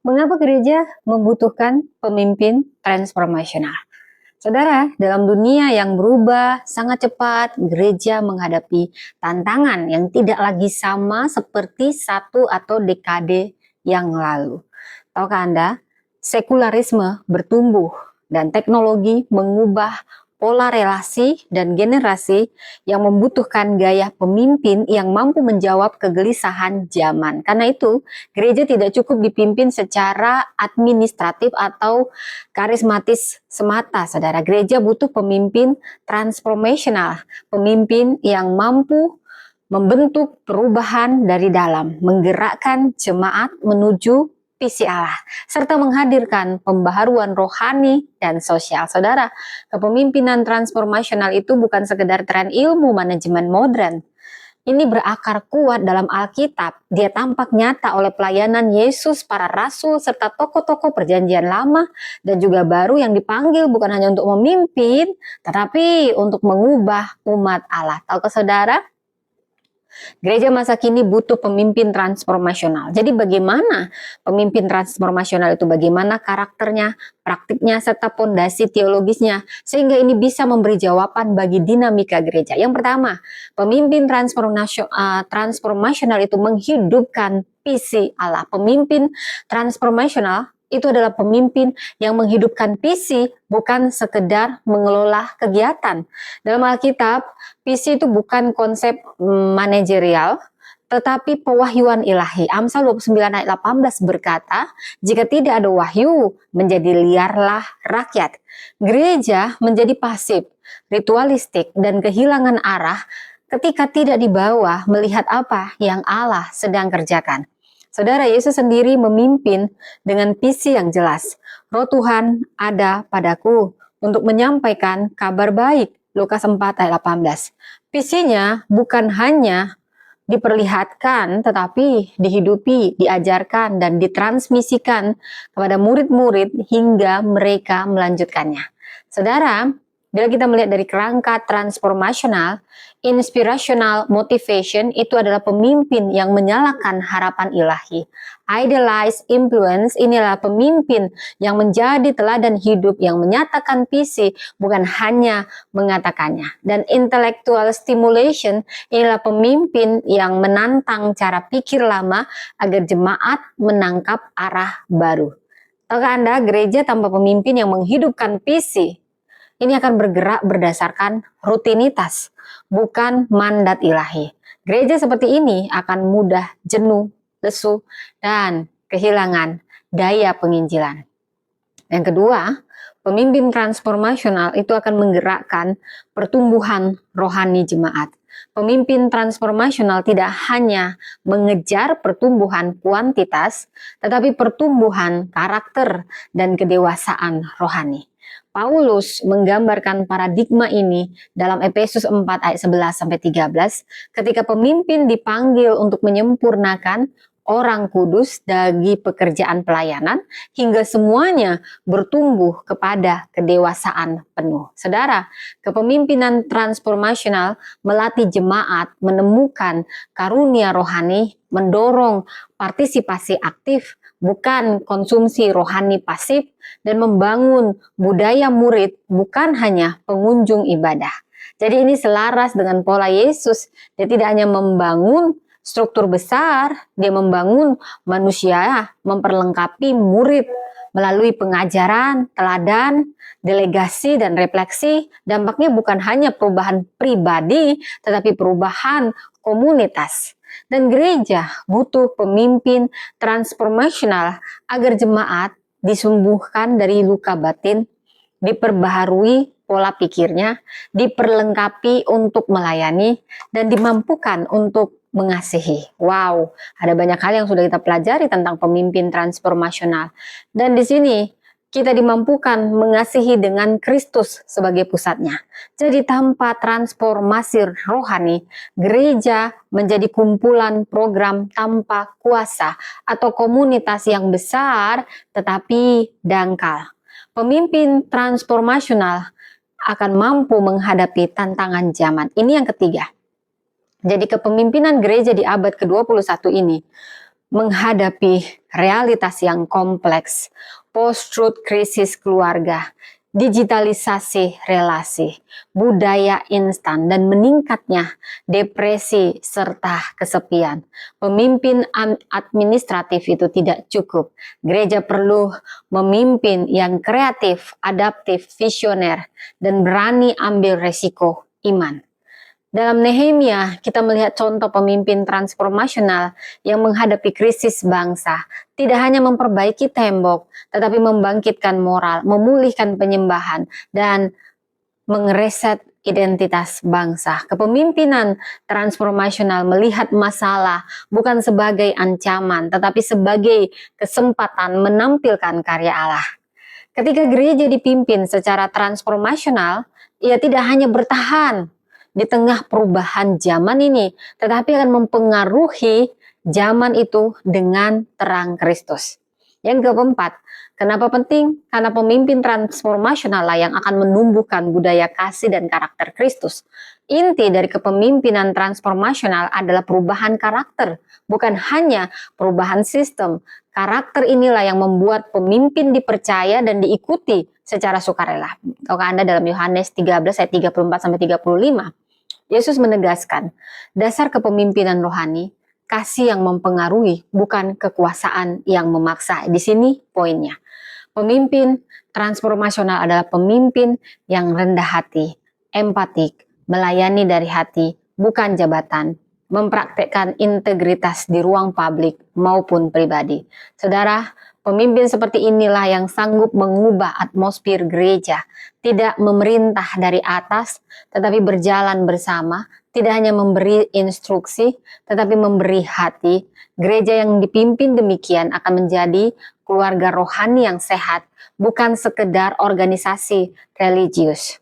Mengapa gereja membutuhkan pemimpin transformasional? Saudara, dalam dunia yang berubah sangat cepat, gereja menghadapi tantangan yang tidak lagi sama seperti satu atau dekade yang lalu. Tahukah Anda, sekularisme bertumbuh dan teknologi mengubah pola relasi dan generasi yang membutuhkan gaya pemimpin yang mampu menjawab kegelisahan zaman. Karena itu, gereja tidak cukup dipimpin secara administratif atau karismatis semata, saudara. Gereja butuh pemimpin transformasional, pemimpin yang mampu membentuk perubahan dari dalam, menggerakkan jemaat menuju visi Allah, serta menghadirkan pembaharuan rohani dan sosial. Saudara, kepemimpinan transformasional itu bukan sekedar tren ilmu manajemen modern. Ini berakar kuat dalam Alkitab. Dia tampak nyata oleh pelayanan Yesus, para rasul, serta tokoh-tokoh perjanjian lama dan juga baru yang dipanggil bukan hanya untuk memimpin, tetapi untuk mengubah umat Allah. Tahukah saudara? Gereja masa kini butuh pemimpin transformasional. Jadi bagaimana pemimpin transformasional itu? Bagaimana karakternya, praktiknya, serta pondasi teologisnya, sehingga ini bisa memberi jawaban bagi dinamika gereja. Yang pertama, pemimpin transformasional itu menghidupkan visi Allah. Pemimpin transformasional itu adalah pemimpin yang menghidupkan visi, bukan sekedar mengelola kegiatan. Dalam Alkitab, visi itu bukan konsep manajerial, tetapi pewahyuan ilahi. Amsal 29 ayat 18 berkata, jika tidak ada wahyu, menjadi liarlah rakyat. Gereja menjadi pasif, ritualistik, dan kehilangan arah ketika tidak dibawa melihat apa yang Allah sedang kerjakan. Saudara, Yesus sendiri memimpin dengan visi yang jelas. Roh Tuhan ada padaku untuk menyampaikan kabar baik. Lukas 4 ayat 18. Visinya bukan hanya diperlihatkan, tetapi dihidupi, diajarkan, dan ditransmisikan kepada murid-murid hingga mereka melanjutkannya. Saudara, bila kita melihat dari kerangka transformasional, inspirational motivation itu adalah pemimpin yang menyalakan harapan ilahi. Idealized influence inilah pemimpin yang menjadi teladan hidup, yang menyatakan visi, bukan hanya mengatakannya. Dan intellectual stimulation inilah pemimpin yang menantang cara pikir lama agar jemaat menangkap arah baru. Tahukah Anda, gereja tanpa pemimpin yang menghidupkan visi, ini akan bergerak berdasarkan rutinitas, bukan mandat ilahi. Gereja seperti ini akan mudah jenuh, lesu, dan kehilangan daya penginjilan. Yang kedua, pemimpin transformasional itu akan menggerakkan pertumbuhan rohani jemaat. Pemimpin transformasional tidak hanya mengejar pertumbuhan kuantitas, tetapi pertumbuhan karakter dan kedewasaan rohani. Paulus menggambarkan paradigma ini dalam Efesus 4 ayat 11-13 ketika pemimpin dipanggil untuk menyempurnakan orang kudus bagi pekerjaan pelayanan hingga semuanya bertumbuh kepada kedewasaan penuh. Saudara, kepemimpinan transformasional melatih jemaat menemukan karunia rohani, mendorong partisipasi aktif, bukan konsumsi rohani pasif, dan membangun budaya murid, bukan hanya pengunjung ibadah. Jadi ini selaras dengan pola Yesus. Dia tidak hanya membangun struktur besar, dia membangun manusia, memperlengkapi murid melalui pengajaran, teladan, delegasi, dan refleksi. Dampaknya bukan hanya perubahan pribadi, tetapi perubahan komunitas. Dan gereja butuh pemimpin transformasional agar jemaat disembuhkan dari luka batin, diperbaharui pola pikirnya, diperlengkapi untuk melayani, dan dimampukan untuk mengasihi. Wow, ada banyak hal yang sudah kita pelajari tentang pemimpin transformasional. Dan di sini kita dimampukan mengasihi dengan Kristus sebagai pusatnya. Jadi tanpa transformasi rohani, gereja menjadi kumpulan program tanpa kuasa atau komunitas yang besar tetapi dangkal. Pemimpin transformasional akan mampu menghadapi tantangan zaman. Ini yang ketiga. Jadi kepemimpinan gereja di abad ke-21 ini menghadapi realitas yang kompleks, post-truth krisis keluarga, digitalisasi relasi, budaya instan, dan meningkatnya depresi serta kesepian. Pemimpin administratif itu tidak cukup. Gereja perlu memimpin yang kreatif, adaptif, visioner, dan berani ambil resiko iman. Dalam Nehemia, kita melihat contoh pemimpin transformasional yang menghadapi krisis bangsa. Tidak hanya memperbaiki tembok, tetapi membangkitkan moral, memulihkan penyembahan, dan mengereset identitas bangsa. Kepemimpinan transformasional melihat masalah bukan sebagai ancaman, tetapi sebagai kesempatan menampilkan karya Allah. Ketika gereja dipimpin secara transformasional, ia tidak hanya bertahan di tengah perubahan zaman ini, tetapi akan mempengaruhi zaman itu dengan terang Kristus. Yang keempat, kenapa penting? Karena pemimpin transformasional lah yang akan menumbuhkan budaya kasih dan karakter Kristus. Inti dari kepemimpinan transformasional adalah perubahan karakter, bukan hanya perubahan sistem. Karakter inilah yang membuat pemimpin dipercaya dan diikuti secara sukarela. Kalau Anda dalam Yohanes 13 ayat 34-35, Yesus menegaskan, dasar kepemimpinan rohani, kasih yang mempengaruhi, bukan kekuasaan yang memaksa. Di sini poinnya. Pemimpin transformasional adalah pemimpin yang rendah hati, empatik, melayani dari hati, bukan jabatan, mempraktekkan integritas di ruang publik maupun pribadi. Saudara, pemimpin seperti inilah yang sanggup mengubah atmosfer gereja, tidak memerintah dari atas, tetapi berjalan bersama, tidak hanya memberi instruksi, tetapi memberi hati. Gereja yang dipimpin demikian akan menjadi keluarga rohani yang sehat, bukan sekedar organisasi religius.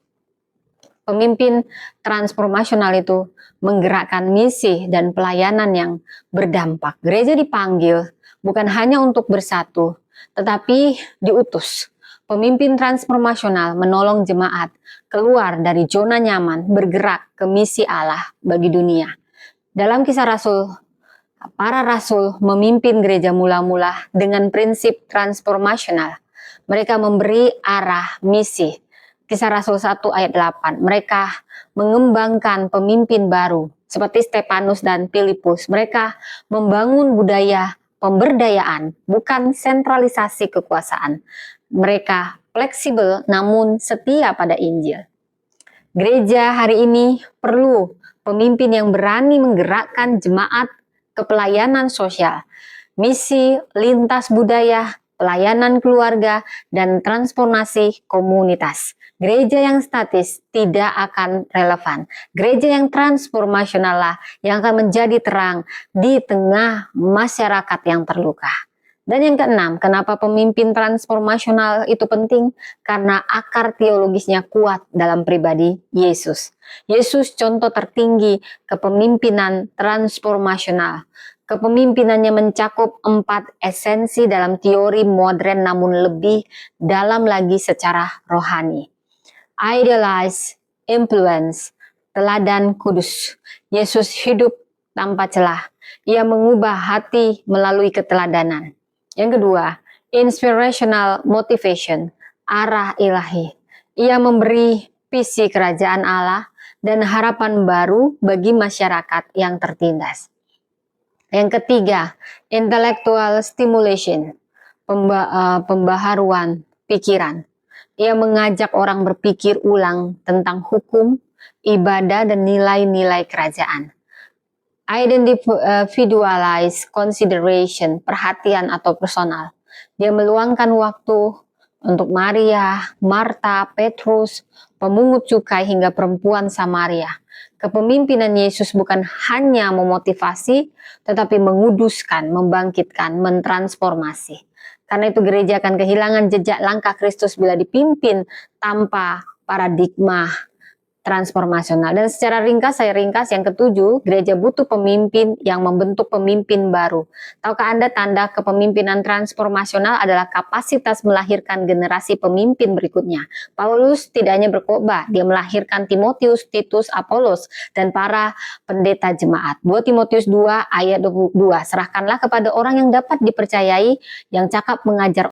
Pemimpin transformasional itu menggerakkan misi dan pelayanan yang berdampak. Gereja dipanggil bukan hanya untuk bersatu, tetapi diutus. Pemimpin transformasional menolong jemaat keluar dari zona nyaman, bergerak ke misi Allah bagi dunia. Dalam Kisah Rasul, para rasul memimpin gereja mula-mula dengan prinsip transformasional. Mereka memberi arah misi. Kisah Rasul 1 ayat 8. Mereka mengembangkan pemimpin baru seperti Stefanus dan Filipus. Mereka membangun budaya pemberdayaan, bukan sentralisasi kekuasaan. Mereka fleksibel namun setia pada Injil. Gereja hari ini perlu pemimpin yang berani menggerakkan jemaat ke pelayanan sosial, misi lintas budaya, pelayanan keluarga, dan transformasi komunitas. Gereja yang statis tidak akan relevan. Gereja yang transformasional lah yang akan menjadi terang di tengah masyarakat yang terluka. Dan yang keenam, kenapa pemimpin transformasional itu penting? Karena akar teologisnya kuat dalam pribadi Yesus. Yesus contoh tertinggi kepemimpinan transformasional. Kepemimpinannya mencakup 4 esensi dalam teori modern namun lebih dalam lagi secara rohani. Idealize, influence, teladan kudus. Yesus hidup tanpa celah. Ia mengubah hati melalui keteladanan. Yang kedua, inspirational motivation, arah ilahi. Ia memberi visi kerajaan Allah dan harapan baru bagi masyarakat yang tertindas. Yang ketiga, intellectual stimulation, pembaharuan pikiran. Ia mengajak orang berpikir ulang tentang hukum, ibadah, dan nilai-nilai kerajaan. Individualize consideration, perhatian atau personal. Dia meluangkan waktu untuk Maria, Marta, Petrus, pemungut cukai hingga perempuan Samaria. Kepemimpinan Yesus bukan hanya memotivasi, tetapi menguduskan, membangkitkan, mentransformasi. Karena itu gereja akan kehilangan jejak langkah Kristus bila dipimpin tanpa paradigma transformasional. Dan secara ringkas, saya ringkas yang ketujuh, gereja butuh pemimpin yang membentuk pemimpin baru. Tahukah Anda tanda kepemimpinan transformasional adalah kapasitas melahirkan generasi pemimpin berikutnya. Paulus tidak hanya berkhotbah, dia melahirkan Timotius, Titus, Apolos, dan para pendeta jemaat. 2 Timotius 2 ayat 22, serahkanlah kepada orang yang dapat dipercayai, yang cakap mengajar